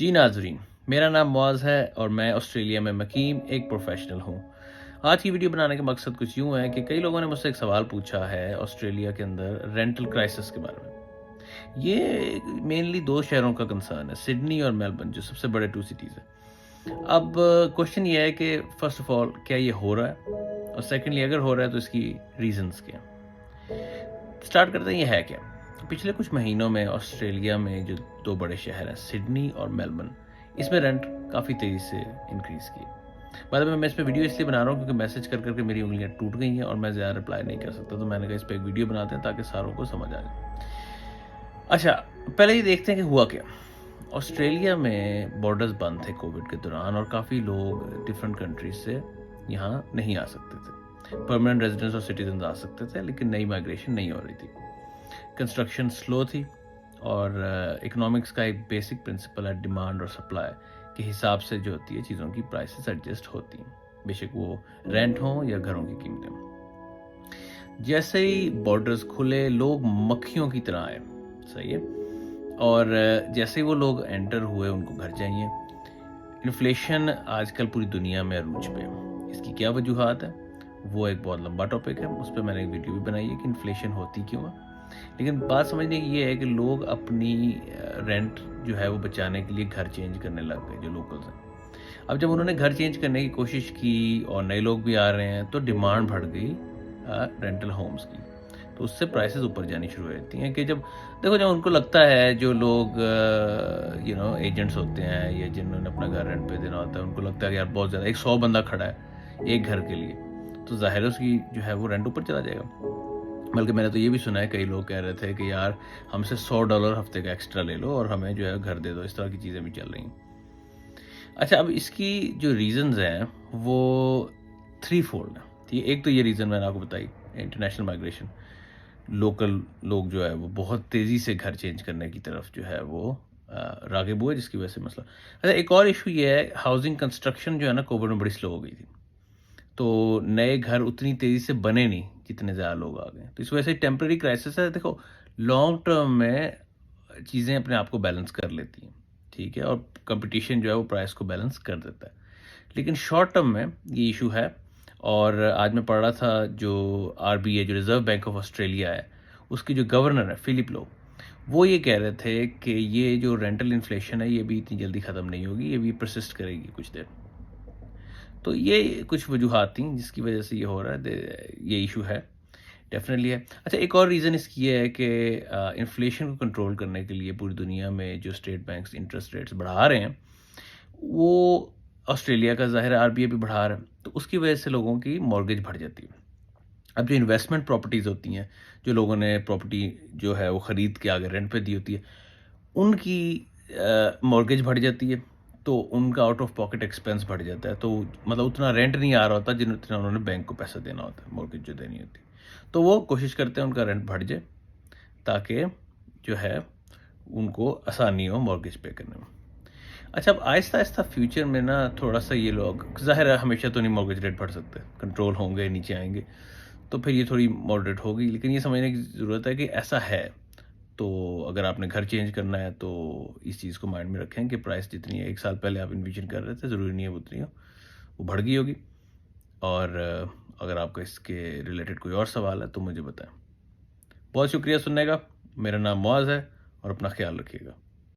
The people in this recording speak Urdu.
جی ناظرین، میرا نام معاذ ہے اور میں آسٹریلیا میں مقیم ایک پروفیشنل ہوں۔ آج کی ویڈیو بنانے کا مقصد کچھ یوں ہے کہ کئی لوگوں نے مجھ سے ایک سوال پوچھا ہے آسٹریلیا کے اندر رینٹل کرائسس کے بارے میں۔ یہ مینلی دو شہروں کا کنسرن ہے، سڈنی اور میلبرن، جو سب سے بڑے ٹو سٹیز ہیں۔ اب کوشچن یہ ہے کہ فرسٹ آف آل کیا یہ ہو رہا ہے، اور سیکنڈلی اگر ہو رہا ہے تو اس کی ریزنز کیا ہیں۔ سٹارٹ کرتے ہیں یہ ہے کیا۔ پچھلے کچھ مہینوں میں آسٹریلیا میں جو دو بڑے شہر ہیں سڈنی اور میلبرن، اس میں رینٹ کافی تیزی سے انکریز کی۔ بعد میں اس پہ ویڈیو اس لیے بنا رہا ہوں کیونکہ میسج کر کر کے میری انگلیاں ٹوٹ گئی ہیں اور میں زیادہ رپلائی نہیں کر سکتا، تو میں نے کہا اس پہ ایک ویڈیو بناتے ہیں تاکہ ساروں کو سمجھ آ جائے۔ اچھا، پہلے یہ دیکھتے ہیں کہ ہوا کیا۔ آسٹریلیا میں بارڈرز بند تھے کووڈ کے دوران اور کافی لوگ ڈفرینٹ کنٹریز سے یہاں نہیں آ سکتے تھے۔ پرماننٹ ریزیڈنٹس اور سٹیزنز آ سکتے تھے لیکن نئی مائگریشن نہیں ہو رہی تھی۔ کنسٹرکشن سلو تھی اور اکنامکس کا ایک بیسک پرنسپل ہے ڈیمانڈ اور سپلائی کے حساب سے جو ہوتی ہے چیزوں کی پرائسز ایڈجسٹ ہوتی ہیں، بے شک وہ رینٹ ہوں یا گھروں کی قیمتیں۔ جیسے ہی بارڈرز کھلے لوگ مکھیوں کی طرح آئے، صحیح ہے، اور جیسے ہی وہ لوگ انٹر ہوئے ان کو گھر چاہیے۔ انفلیشن آج کل پوری دنیا میں عروج پہ ہے۔ اس کی کیا وجوہات ہیں وہ ایک بہت لمبا ٹاپک ہے، اس پہ میں نے ایک ویڈیو بھی بنائی ہے کہ انفلیشن ہوتی کیوں ہے، لیکن بات سمجھنے کی یہ ہے کہ لوگ اپنی رینٹ جو ہے وہ بچانے کے لیے گھر چینج کرنے لگ گئے جو لوکلز ہیں۔ اب جب انہوں نے گھر چینج کرنے کی کوشش کی اور نئے لوگ بھی آ رہے ہیں تو ڈیمانڈ بڑھ گئی رینٹل ہومز کی، تو اس سے پرائسز اوپر جانی شروع ہو جاتی ہیں کہ جب ان کو لگتا ہے جو لوگ ایجنٹس ہوتے ہیں یا جنہوں نے اپنا گھر رینٹ پہ دینا ہوتا ہے، ان کو لگتا ہے کہ یار بہت زیادہ 100 بندہ کھڑا ہے ایک گھر کے لیے، تو ظاہر ہے اس کی جو ہے وہ رینٹ اوپر چلا جائے گا۔ بلکہ میں نے تو یہ بھی سنا ہے کئی لوگ کہہ رہے تھے کہ یار ہم سے $100 ہفتے کا ایکسٹرا لے لو اور ہمیں جو ہے گھر دے دو، اس طرح کی چیزیں بھی چل رہی ہیں۔ اچھا، اب اس کی جو ریزنز ہیں وہ 3 فولڈ ہیں۔ ایک تو یہ ریزن میں نے آپ کو بتائی، انٹرنیشنل مائگریشن، لوکل لوگ جو ہے وہ بہت تیزی سے گھر چینج کرنے کی طرف جو ہے وہ راغب ہوئے، جس کی وجہ سے مسئلہ۔ اچھا، ایک اور ایشو یہ ہے، ہاؤسنگ کنسٹرکشن جو ہے نا کووڈ میں بڑی سلو ہو گئی تھی، تو نئے گھر اتنی تیزی سے بنے نہیں جتنے زیادہ لوگ آ گئے، تو اس وجہ سے ٹیمپرری کرائسس ہے۔ دیکھو، لانگ ٹرم میں چیزیں اپنے آپ کو بیلنس کر لیتی ہیں، ٹھیک ہے، اور کمپٹیشن جو ہے وہ پرائس کو بیلنس کر دیتا ہے، لیکن شارٹ ٹرم میں یہ ایشو ہے۔ اور آج میں پڑھ رہا تھا جو RBA جو ریزرو بینک آف آسٹریلیا ہے، اس کی جو گورنر ہے فلپ لو، وہ یہ کہہ رہے تھے کہ یہ جو رینٹل انفلیشن ہے یہ بھی اتنی جلدی ختم نہیں ہوگی، یہ بھی پرسسٹ کرے گی کچھ دیر۔ تو یہ کچھ وجوہات تھیں جس کی وجہ سے یہ ہو رہا ہے، یہ ایشو ہے، ڈیفینیٹلی ہے۔ اچھا، ایک اور ریزن اس کی یہ ہے کہ انفلیشن کو کنٹرول کرنے کے لیے پوری دنیا میں جو اسٹیٹ بینکس انٹرسٹ ریٹس بڑھا رہے ہیں، وہ آسٹریلیا کا ظاہر RBA بھی بڑھا رہا ہے، تو اس کی وجہ سے لوگوں کی مارگیج بڑھ جاتی ہے۔ اب جو انویسٹمنٹ پراپرٹیز ہوتی ہیں، جو لوگوں نے پراپرٹی جو ہے وہ خرید کے آگے رینٹ پہ دی ہوتی ہے، ان کی مارگیج بڑھ جاتی ہے، تو ان کا آؤٹ آف پاکٹ ایکسپینس بڑھ جاتا ہے، تو مطلب اتنا رینٹ نہیں آ رہا ہوتا جتنا انہوں نے بینک کو پیسہ دینا ہوتا ہے، مارگیج جو دینی ہوتی ہے، تو وہ کوشش کرتے ہیں ان کا رینٹ بڑھ جائے تاکہ جو ہے ان کو آسانی ہو مارگیج پے کرنے میں۔ اچھا، اب آہستہ آہستہ فیوچر میں نا تھوڑا سا یہ لوگ، ظاہر ہے ہمیشہ تو نہیں مارگیج ریٹ بڑھ سکتے، کنٹرول ہوں گے، نیچے آئیں گے، تو پھر یہ تھوڑی ماڈریٹ ہوگی، لیکن یہ سمجھنے کی ضرورت ہے کہ ایسا ہے۔ تو اگر آپ نے گھر چینج کرنا ہے تو اس چیز کو مائنڈ میں رکھیں کہ پرائس جتنی ہے 1 سال پہلے آپ انویژن کر رہے تھے، ضروری نہیں ہے وہ اتنی ہو، وہ بڑھ گئی ہوگی۔ اور اگر آپ کا اس کے ریلیٹڈ کوئی اور سوال ہے تو مجھے بتائیں۔ بہت شکریہ سننے کا، میرا نام معاذ ہے اور اپنا خیال رکھیے گا۔